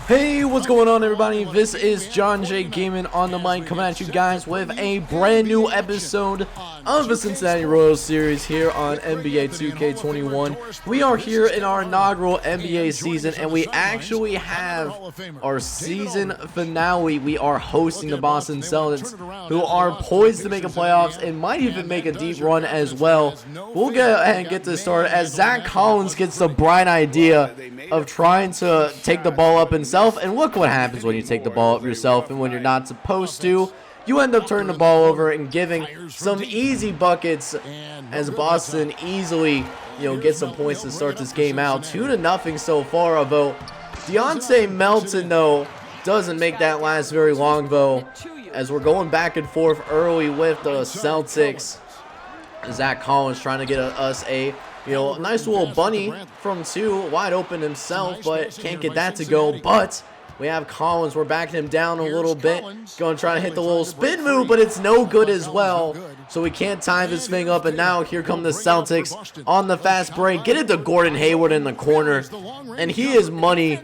Hey, what's going on, everybody? This is John J. Gaming on the mic, coming at you guys with a brand new episode of the Cincinnati Royals series here on NBA 2K21. We are here in our inaugural NBA season, and we actually have our season finale. We are hosting the Boston Celtics, who are poised to make a playoffs and might even make a deep run as well. We'll go ahead and get this started as Zach Collins gets the bright idea of trying to take the ball up himself. And look what happens when you take the ball up yourself and when you're not supposed to. You end up turning the ball over and giving some easy buckets as Boston easily, get some points to start this game out. 2-0 so far, although Deontay Melton, though, doesn't make that last very long, though, as we're going back and forth early with the Celtics. Zach Collins trying to get us a nice little bunny from two, wide open himself, but can't get that to go. But we have Collins, we're backing him down a little bit, going to try to hit the little spin move, but it's no good as well, so we can't time this thing up. And now here come the Celtics on the fast break. Get it to Gordon Hayward in the corner, and he is money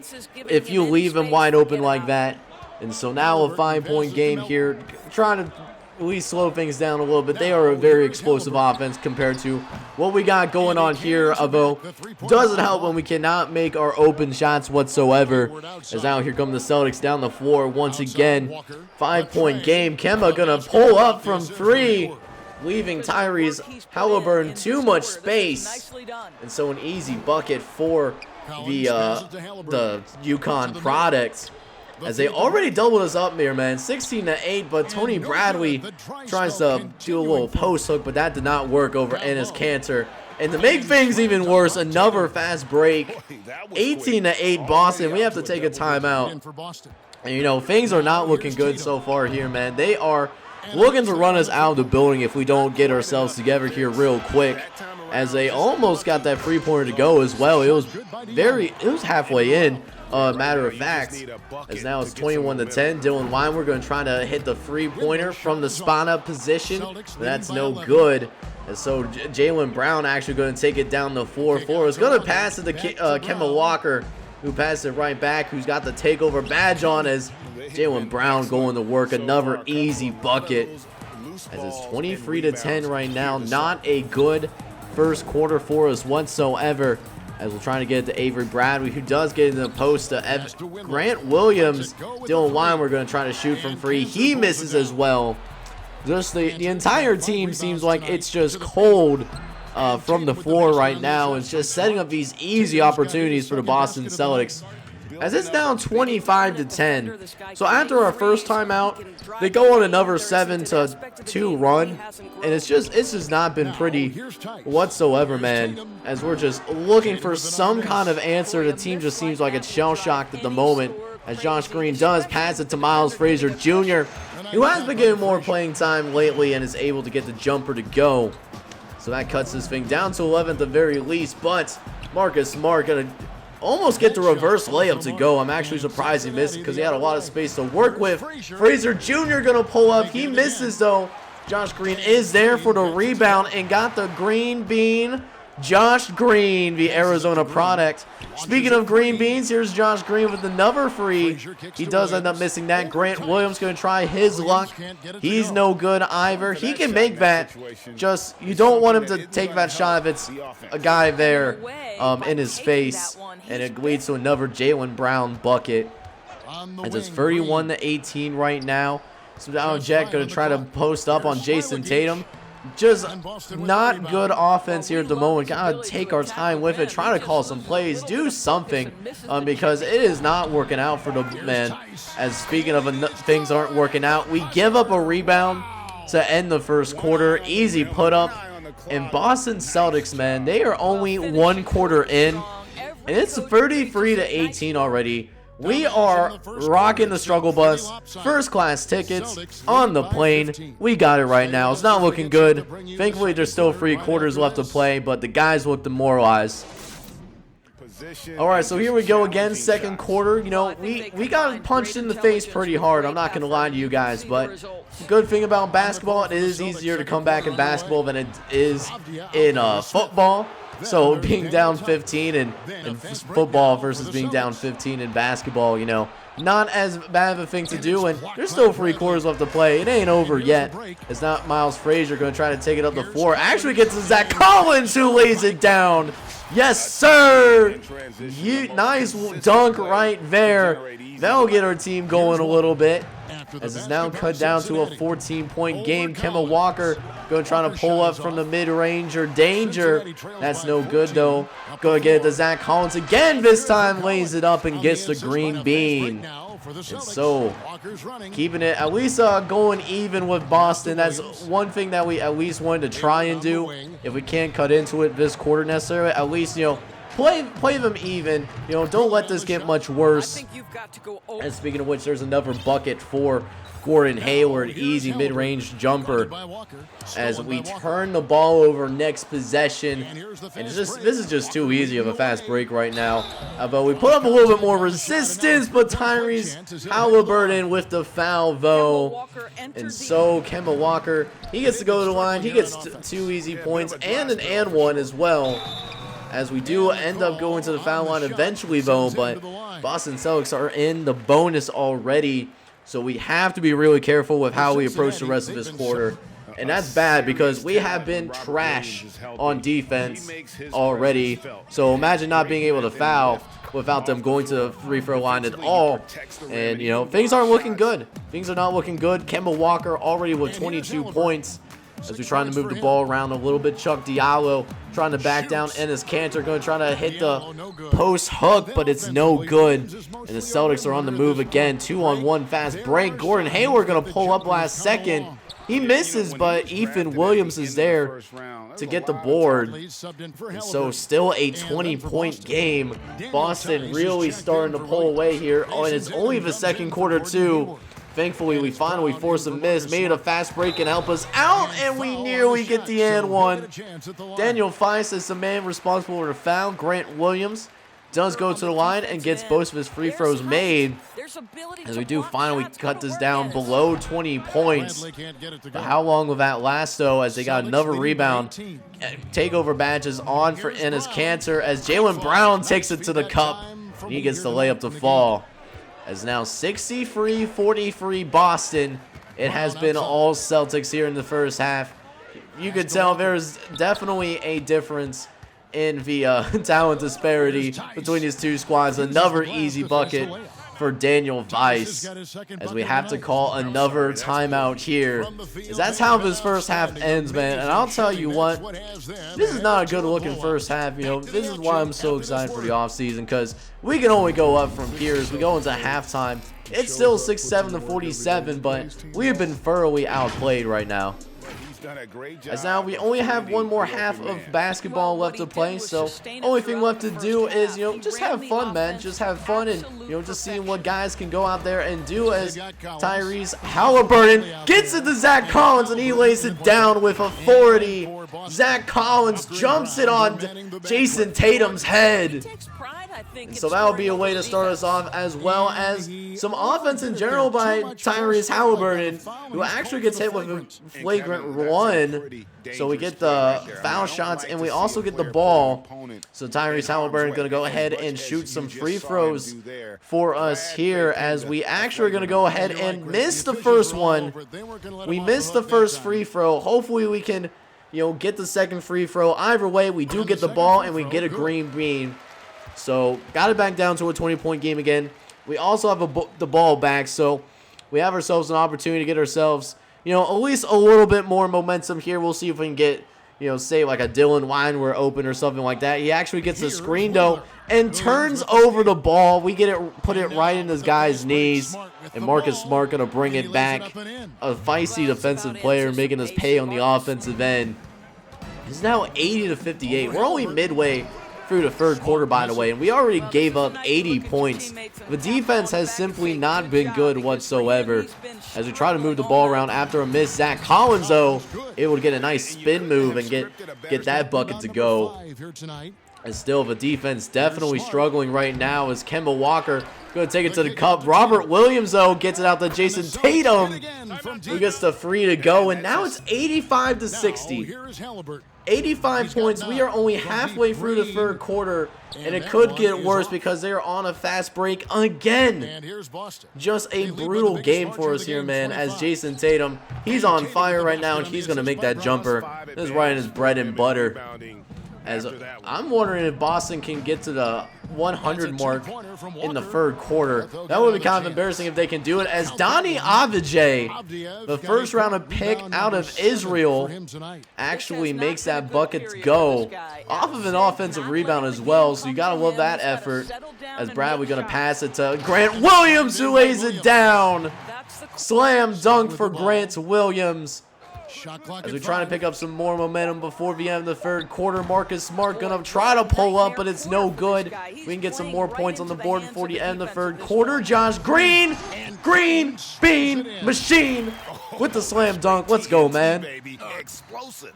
if you leave him wide open like that. And so now a 5-point game here, trying to at least slow things down a little bit. They are a very explosive offense compared to what we got going on here, although doesn't help when we cannot make our open shots whatsoever. As now here come the Celtics down the floor once again. 5-point game. Kemba gonna pull up from three, leaving Tyrese Halliburton too much space, and so an easy bucket for the UConn product, as they already doubled us up here, man. 16-8, but Tony Bradley tries to do a little post hook, but that did not work over Enes Kanter. And to make things even worse, another fast break. 18-8 Boston. We have to take a timeout. And things are not looking good so far here, man. They are looking to run us out of the building if we don't get ourselves together here real quick, as they almost got that 3-pointer to go as well. It was halfway in. Matter of fact, as now it's 21-10. Dylan Wine, going to try to hit the 3-pointer from the spot up position. That's no good. And so Jaylen Brown actually going to take it down the floor. Is going to pass it to Kemba Walker, who passed it right back, who's got the takeover badge on, as Jaylen Brown going to work another easy bucket. As it's 23-10 right now. Not a good first quarter for us whatsoever, as we're trying to get it to Avery Bradley, who does get in the post to Grant Williams. Dylan Wine, we're going to try to shoot from free. He misses as well. Just the entire team seems like it's just cold from the floor right now. It's just setting up these easy opportunities for the Boston Celtics, as it's down 25-10. So after our first timeout, they go on another 7-2 run, and it's just not been pretty whatsoever, man. As we're just looking for some kind of answer. The team just seems like it's shell-shocked at the moment, as Josh Green does pass it to Miles Frazier Jr., who has been getting more playing time lately and is able to get the jumper to go. So that cuts this thing down to 11 at the very least, but Marcus Smart gonna almost get the reverse layup to go. I'm actually surprised he missed it, because he had a lot of space to work with. Frazier Jr. gonna pull up. He misses, though. Josh Green is there for the rebound and got the green bean. Josh Green, the Arizona product. Speaking of green beans, here's Josh Green with another free. He does end up missing that. Grant Williams going to try his luck. He's no good either. He can make that. Just, you don't want him to take that shot if it's a guy there in his face. And it leads to another Jaylen Brown bucket. As it's 31-18 right now. So now Jet going to try to post up on Jason Tatum. Just not good offense here at the moment. Gotta take our time with it. Try to call some plays. Do something, because it is not working out for the man. As speaking of things aren't working out, we give up a rebound to end the first quarter. Easy put up. And Boston Celtics, man, they are only 1 quarter in, and it's 33-18 already. We are rocking the struggle bus, first class tickets on the plane. We got it right now. It's not looking good. Thankfully, there's still 3 quarters left to play, but the guys look demoralized. All right, so here we go again, second quarter. We got punched in the face pretty hard. I'm not going to lie to you guys, but the good thing about basketball, it is easier to come back in basketball than it is in football. So being down 15 in football versus being down 15 in basketball, you know, not as bad of a thing to do, and there's still 3 quarters left to play. It ain't over yet. It's not Miles Frazier going to try to take it up the floor. Actually gets to Zach Collins, who lays it down. Yes, sir. Nice dunk right there. That'll get our team going a little bit. As it's now cut down to a 14-point game. Kemba Walker going to try to pull up from the mid-range or danger. That's no good, though. Going to get it to Zach Collins again. This time lays it up and gets the green bean. And so, keeping it at least going even with Boston. That's one thing that we at least wanted to try and do. If we can't cut into it this quarter necessarily, at least, you know, play them even. You know, don't let this get much worse. And speaking of which, there's another bucket for Gordon Hayward. Easy mid-range jumper as we turn the ball over next possession. And this is just too easy of a fast break right now. But we put up a little bit more resistance, but Tyrese Halliburton with the foul, though. And so Kemba Walker, he gets to go to the line. He gets 2 easy points and an and one as well. As we do end up going to the foul line eventually, though, but Boston Celtics are in the bonus already. So we have to be really careful with how we approach the rest of this quarter. And that's bad because we have been trash on defense already. So imagine not being able to foul without them going to the free throw line at all. And, you know, things aren't looking good. Things are not looking good. Kemba Walker already with 22 points. As we're trying to move the ball around a little bit. Chuck Diallo trying to back down. Enes Kanter going to try to hit the post hook, but it's no good. And the Celtics are on the move again. 2-on-1 fast break. Gordon Hayward going to pull up last second. He misses, but Ethan Williams is there to get the board. And so still a 20-point game. Boston really starting to pull away here. Oh, and it's only the second quarter, too. Thankfully, we finally forced a miss, made a fast break and help us out, and we nearly get the and one. Daniel Feist is the man responsible for the foul. Grant Williams does go to the line and gets both of his free throws made. As we do finally cut this down below 20 points. But how long will that last, though, as they got another rebound. Takeover badges on for Enes Kanter as Jaylen Brown takes it to the cup. He gets the layup to fall. As now 63-43 Boston. It has been all Celtics here in the first half. You could tell there's definitely a difference in the talent disparity between these two squads. Another easy bucket for Daniel Weiss, as we have to call another timeout here. That's how this first half ends, man. And I'll tell you what, this is not a good looking first half. You know, this is why I'm so excited for the offseason, because we can only go up from here as we go into halftime. It's still 67-47, but we have been thoroughly outplayed right now. As now we only have one more half of basketball left to play, so only thing left to do is, you know, just have fun, man. Just have fun and, you know, just seeing what guys can go out there and do. As Tyrese Halliburton gets it to Zach Collins and he lays it down with authority. Zach Collins jumps it on Jason Tatum's head. And so that will be a way to start us off, as well as some offense in general by Tyrese Halliburton, who actually gets hit with a flagrant one. So we get the foul shots and we also get the ball. So Tyrese Halliburton is going to go ahead and shoot some free throws for us here, as we actually are going to go ahead and miss the first one. We missed the first free throw. Hopefully we can, you know, get the second free throw. Either way, we do get the ball and we get a green bean. So, got it back down to a 20-point game again. We also have the ball back, so we have ourselves an opportunity to get ourselves, you know, at least a little bit more momentum here. We'll see if we can get, you know, say like a Dylan Weinwer open or something like that. He actually gets a screen, though, and turns over the ball. We get it, put it right in this guy's knees, and Marcus Smart going to bring it back. A feisty defensive player making us pay on the offensive end. It's now 80-58. We're only midway through the third quarter, by the way, and we already gave up 80 points. The defense has simply not been good whatsoever. As we try to move the ball around after a miss, Zach Collins, though, able to get a nice spin move and get that bucket to go. And still, the defense definitely struggling right now, as Kemba Walker going to take it to the cup. Robert Williams, though, gets it out to Jason Tatum, who gets the free to go, and now it's 85-60. 85 points. We are only halfway through the third quarter, and it could get worse because they are on a fast break again. Just a brutal game for us here, man, as Jason Tatum, he's on fire right now, and he's going to make that jumper. This is right in his bread and butter. As I'm wondering if Boston can get to the 100 mark in the third quarter. That would be kind of embarrassing if they can do it, as Donnie Avdija, the first round pick out of Israel, actually makes that bucket go off of an offensive rebound as well. So you gotta love that effort. As Bradley gonna pass it to Grant Williams, who lays it down. Slam dunk for Grant Williams. As we try to pick up some more momentum before the end of the third quarter. Marcus Smart gonna try to pull up, but it's no good. We can get some more points on the board before the end of the third quarter. Josh Green, Green Bean Machine with the slam dunk. Let's go, man.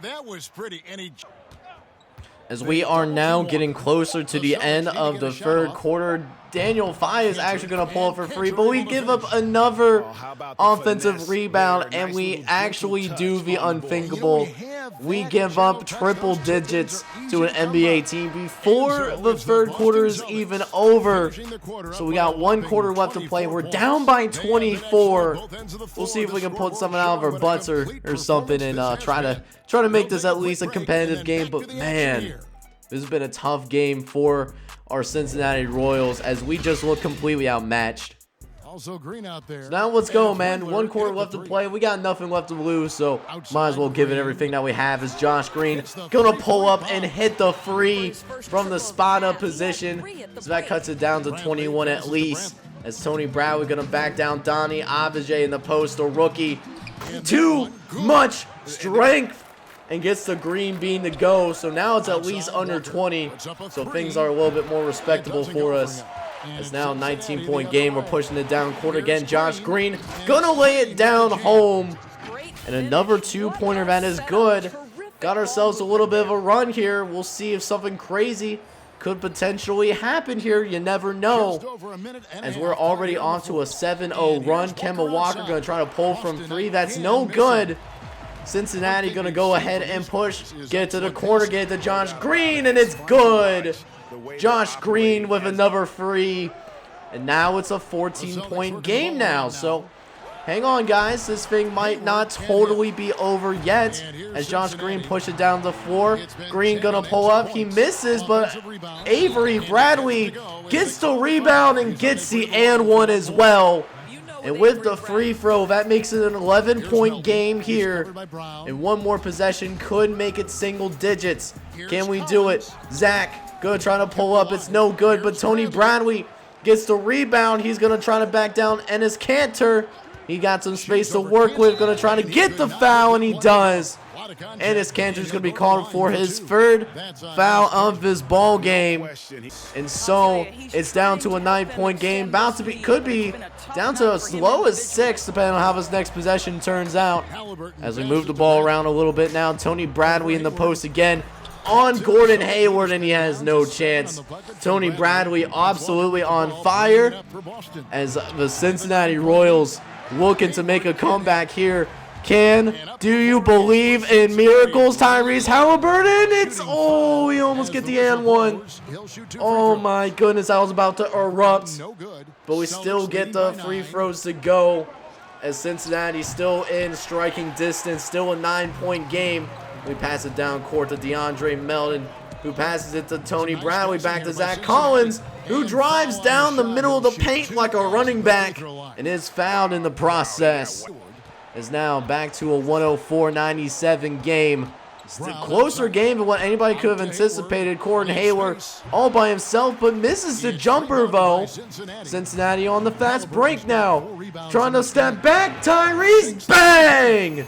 That was pretty. As we are now getting closer to the end of the third quarter, Daniel Fye is actually going to pull up for free, but we give up another offensive rebound, and we actually do the unthinkable. We give up triple digits to an NBA team before the third quarter is even over. So we got 1 quarter left to play. We're down by 24. We'll see if we can put something out of our butts or something and try to make this at least a competitive game. But man, this has been a tough game for our Cincinnati Royals, as we just look completely outmatched. Also green out there. So now let's go, man. 1 quarter left to play. We got nothing left to lose, so might as well give it everything that we have. As Josh Green gonna pull up and hit the free from the spot up position. So that cuts it down to 21 at least. As Tony Bradley gonna back down Donnie Avdija in the post, a rookie. Too much strength, and gets the green bean to go. So now it's at least under 20. So things are a little bit more respectable for us. It's now a 19-point game. We're pushing it down court again. Josh Green gonna lay it down home. And another 2-pointer that is good. Got ourselves a little bit of a run here. We'll see if something crazy could potentially happen here. You never know. As we're already off to a 7-0 run. Kemba Walker gonna try to pull from 3. That's no good. Cincinnati gonna go ahead and push, get it to the corner, get it to Josh Green, and it's good. Josh Green with another free, and now it's a 14-point game now. So hang on, guys, this thing might not totally be over yet. As Josh Green pushes it down the floor, Green gonna pull up, he misses, but Avery Bradley gets the rebound and gets the and one as well. And with the free throw, that makes it an 11-point game here. And one more possession could make it single digits. Can we do it? Zach, gonna try to pull up. It's no good, but Tony Bradley gets the rebound. He's gonna try to back down Enes Kanter. He got some space to work with. Gonna try to get the foul, and he does. Enes Kanter's going to be called for his 3rd foul of this ball game. And so it's down to a 9-point game. Could be down to as low as 6, depending on how this next possession turns out. As we move the ball around a little bit now, Tony Bradley in the post again on Gordon Hayward, and he has no chance. Tony Bradley absolutely on fire, as the Cincinnati Royals looking to make a comeback here. Do you believe in miracles, Tyrese Halliburton? We almost get the and one. Oh my goodness, I was about to erupt. But we still get the free throws to go, as Cincinnati still in striking distance, still a 9-point game. We pass it down court to DeAndre Melvin, who passes it to Tony Bradley, back to Zach Collins, who drives down the middle of the paint like a running back and is fouled in the process. Is now back to a 104-97 game. It's a closer game than what anybody could have anticipated. Gordon Hayward all by himself, but misses the jumper though. Cincinnati on the fast break now. Trying to step back. Tyrese, bang!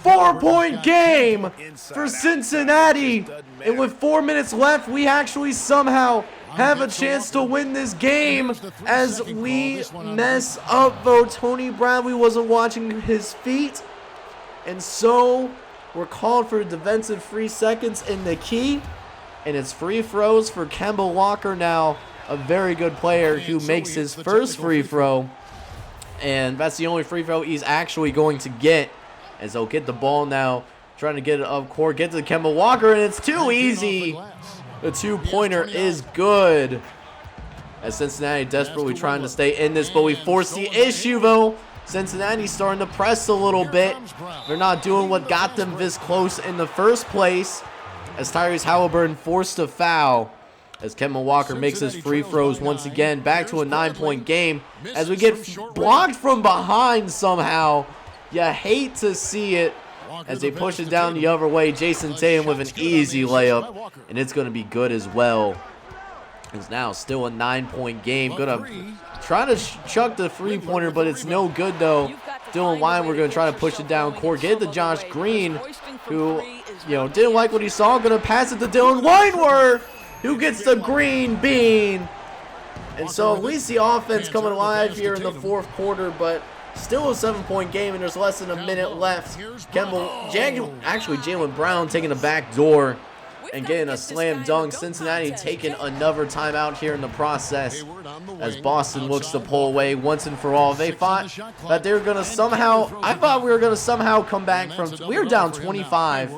4-point game for Cincinnati. And with 4 minutes left, we actually somehow have a chance to win this game, as we mess up though. Tony Bradley wasn't watching his feet, and so we're called for defensive 3 seconds in the key, and it's free throws for Kemba Walker now, a very good player who makes his first free throw, and that's the only free throw he's actually going to get, as he'll get the ball now Trying to get it up court. Get to Kemba Walker, and it's too easy. The two-pointer is good. As Cincinnati desperately trying to stay in this, but we force the issue, though. Cincinnati's starting to press a little bit. They're not doing what got them this close in the first place. As Tyrese Halliburton forced a foul. As Kemba Walker makes his free throws once again. Back to a 9-point game. As we get blocked from behind somehow. You hate to see it. As they push it down the other way. Jason Tatum with an easy layup. And it's going to be good as well. It's now still a 9-point game. Gonna try to chuck the three-pointer, but it's no good though. Dylan Wine, we're gonna try to push it down court. Get it to Josh Green, who didn't like what he saw. Gonna pass it to Dylan Weinwer, who gets the green bean. And so at least the offense coming alive here in the fourth quarter, but still a 7-point game, and there's less than a minute left. Jaylen Brown taking the back door and getting a slam dunk. Cincinnati taking another timeout here in the process as Boston looks to pull away once and for all. They thought that they were going to somehow, I thought we were going to somehow come back from, we were down 25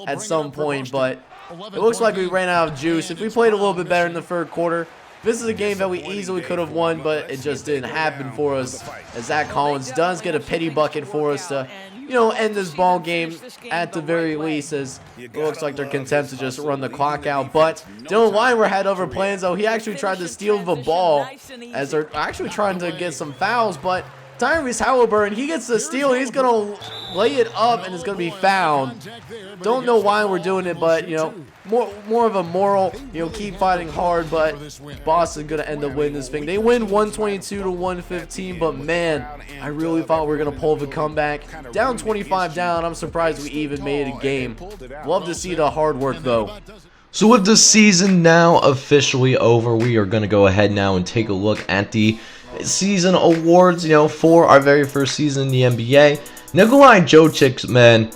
at some point, but it looks like we ran out of juice. If we played a little bit better in the third quarter, this is a game that we easily could have won, but it just didn't happen for us, as Zach Collins does get a pity bucket for us to end this ball game at the very least, as it looks like they're content to just run the clock out. But Dylan Weinwer had other plans, though. He actually tried to steal the ball, as they're actually trying to get some fouls, but Tyrese Halliburton, he gets the steal. He's going to lay it up, and it's going to be fouled. Don't know why we're doing it, but, more of a moral, keep fighting hard, but Boston going to end up winning this thing. They win 122-115, but man, I really thought we were going to pull the comeback. Down 25 down, I'm surprised we even made it a game. Love to see the hard work, though. So with the season now officially over, we are going to go ahead now and take a look at the season awards, for our very first season in the NBA. Nikolai Jokic, man,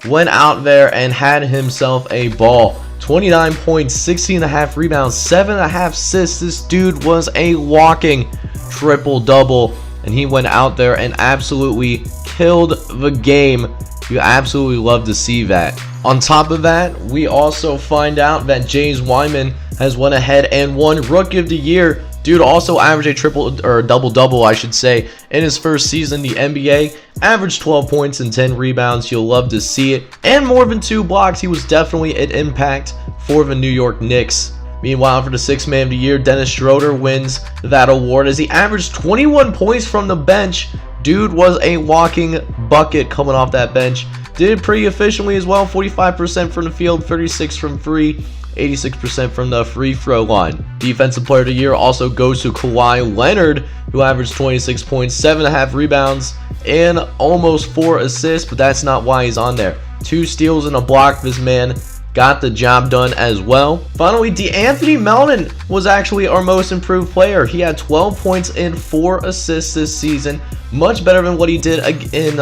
went out there and had himself a ball. 29 points, 16.5 rebounds, 7.5 assists. This dude was a walking triple-double, and he went out there and absolutely killed the game. You absolutely love to see that. On top of that, we also find out that James Wyman has went ahead and won Rookie of the Year. Dude also averaged a double-double, I should say, in his first season in the NBA. Averaged 12 points and 10 rebounds. You'll love to see it. And more than 2 blocks. He was definitely an impact for the New York Knicks. Meanwhile, for the 6th Man of the Year, Dennis Schroeder wins that award as he averaged 21 points from the bench. Dude was a walking bucket coming off that bench. Did it pretty efficiently as well. 45% from the field, 36% from free. 86% from the free throw line. Defensive Player of the Year also goes to Kawhi Leonard, who averaged 26 points, 7.5 rebounds, and almost 4 assists, but that's not why he's on there. 2 steals and a block. This man got the job done as well. Finally, D'Anthony Melvin was actually our most improved player. He had 12 points and 4 assists this season. Much better than what he did in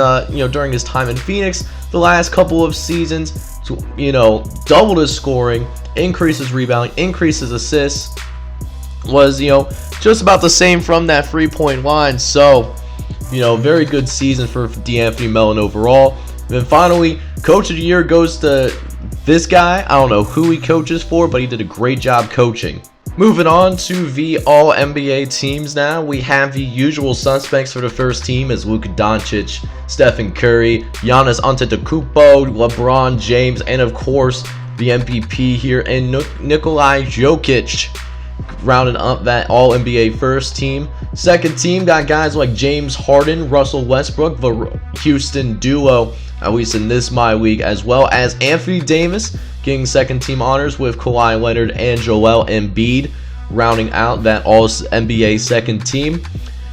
during his time in Phoenix the last couple of seasons. Doubled his scoring, increased his rebounding, increased his assists. Was just about the same from that 3-point line. So very good season for D'Anthony Melvin overall. And then finally, Coach of the Year goes to this guy. I don't know who he coaches for, but he did a great job coaching. Moving on to the All-NBA teams now. We have the usual suspects for the first team as Luka Doncic, Stephen Curry, Giannis Antetokounmpo, LeBron James, and of course the MVP here, and Nikolai Jokic rounding up that All-NBA first team. Second team got guys like James Harden, Russell Westbrook, the Houston duo, at least in this MyLeague, as well as Anthony Davis getting second team honors with Kawhi Leonard and Joel Embiid rounding out that All-NBA second team.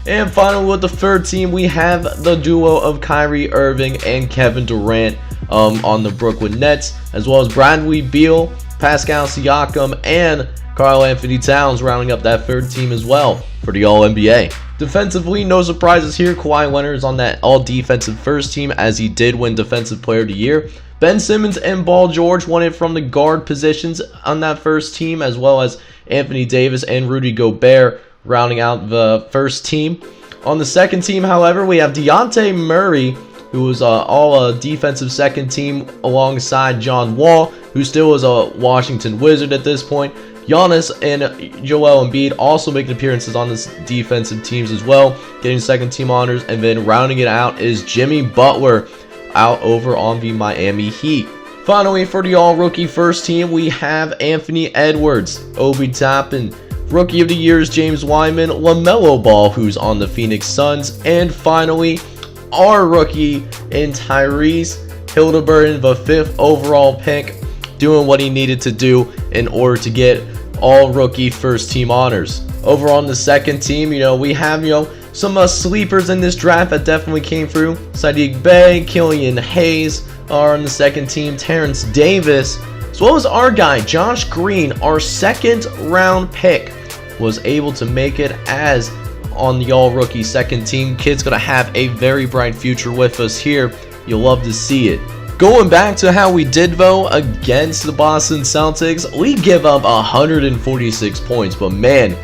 And finally, with the third team, we have the duo of Kyrie Irving and Kevin Durant on the Brooklyn Nets, as well as Bradley Beal, Pascal Siakam, and Karl Anthony Towns rounding up that third team as well for the All-NBA. Defensively, no surprises here. Kawhi Leonard is on that all-defensive first team, as he did win Defensive Player of the Year. Ben Simmons and Paul George won it from the guard positions on that first team, as well as Anthony Davis and Rudy Gobert rounding out the first team. On the second team, however, we have DeJounte Murray, who was all a defensive second team alongside John Wall, who still is a Washington Wizard at this point. Giannis and Joel Embiid also making appearances on this defensive teams as well, getting second team honors. And then rounding it out is Jimmy Butler out over on the Miami Heat. Finally, for the all-rookie first team, we have Anthony Edwards, Obi Toppin, Rookie of the Year is James Wyman, LaMelo Ball, who's on the Phoenix Suns, and finally, our rookie in Tyrese Haliburton, the 5th overall pick, doing what he needed to do in order to get all-rookie first-team honors. Over on the second team, we have, some sleepers in this draft that definitely came through. Sadiq Bey, Killian Hayes are on the second team. Terrence Davis, as well as our guy, Josh Green, our second-round pick, was able to make it as on the all-rookie second team. Kid's going to have a very bright future with us here. You'll love to see it. Going back to how we did though against the Boston Celtics, we give up 146 points, but man,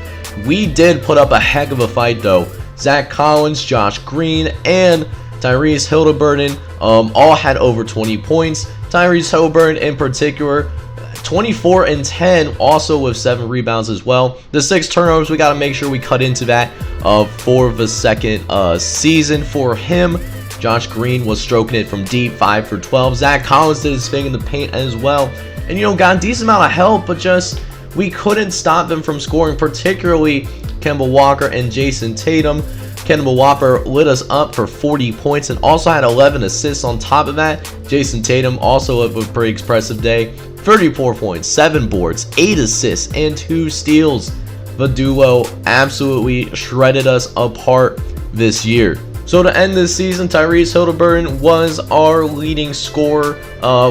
we did put up a heck of a fight though. Zach Collins, Josh Green, and Tyrese Haliburton all had over 20 points. Tyrese Haliburton in particular, 24 and 10, also with 7 rebounds as well. The 6 turnovers, we got to make sure we cut into that for the second season for him. Josh Green was stroking it from deep, 5 for 12. Zach Collins did his thing in the paint as well. And, got a decent amount of help, but just we couldn't stop them from scoring, particularly Kemba Walker and Jason Tatum. Kemba Walker lit us up for 40 points and also had 11 assists on top of that. Jason Tatum also had a pretty expressive day. 34 points, 7 boards, 8 assists, and 2 steals. The duo absolutely shredded us apart this year. So to end this season, Tyrese Haliburton was our leading scorer,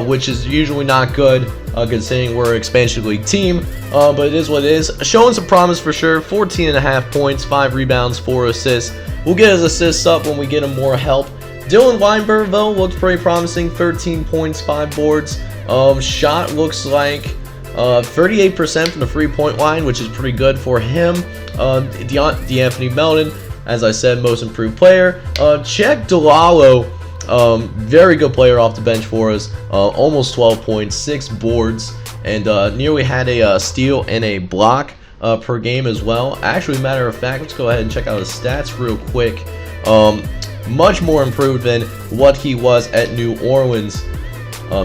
which is usually not good considering we're an expansion league team, but it is what it is. Showing some promise for sure. 14.5 points, 5 rebounds, 4 assists. We'll get his assists up when we get him more help. Dylan Weinberg though looked pretty promising. 13 points, 5 boards. Shot looks like 38% from the 3-point line, which is pretty good for him. D'Anthony Melton, as I said, most improved player. Check Delalo, very good player off the bench for us. Almost 12 points, 6 boards, and nearly had a steal and a block per game as well. Actually, matter of fact, let's go ahead and check out his stats real quick. Much more improved than what he was at New Orleans.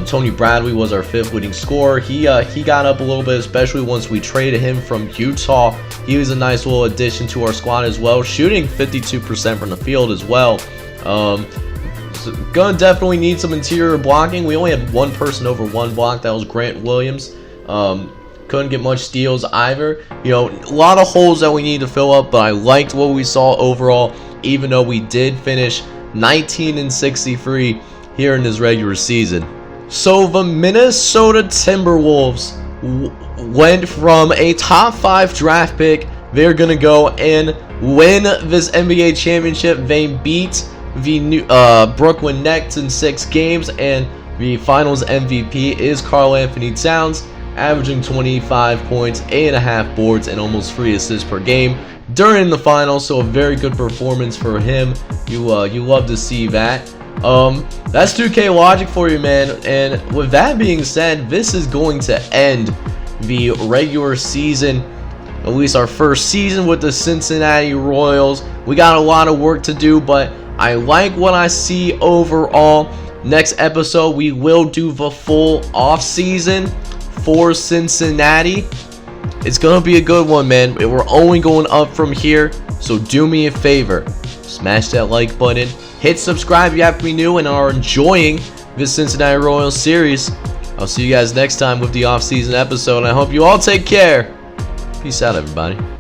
Tony Bradley was our 5th leading scorer. He got up a little bit, especially once we traded him from Utah. He was a nice little addition to our squad as well, shooting 52% from the field as well. So gonna definitely need some interior blocking. We only had one person over 1 block. That was Grant Williams. Couldn't get much steals either. A lot of holes that we need to fill up, but I liked what we saw overall, even though we did finish 19 and 63 here in this regular season. So the Minnesota Timberwolves went from a top 5 draft pick. They're going to go and win this NBA championship. They beat the Brooklyn Nets in 6 games, and the finals MVP is Karl Anthony Towns, averaging 25 points, 8.5 boards, and almost 3 assists per game during the finals. So a very good performance for him. You love to see that. That's 2K logic for you, man. And with that being said, this is going to end the regular season, at least our first season with the Cincinnati Royals. We got a lot of work to do, but I like what I see overall. Next episode, we will do the full off season for Cincinnati. It's gonna be a good one, man. We're only going up from here, so do me a favor, smash that like button, hit subscribe if you happen to be new and are enjoying this Cincinnati Royals series. I'll see you guys next time with the off-season episode, and I hope you all take care. Peace out, everybody.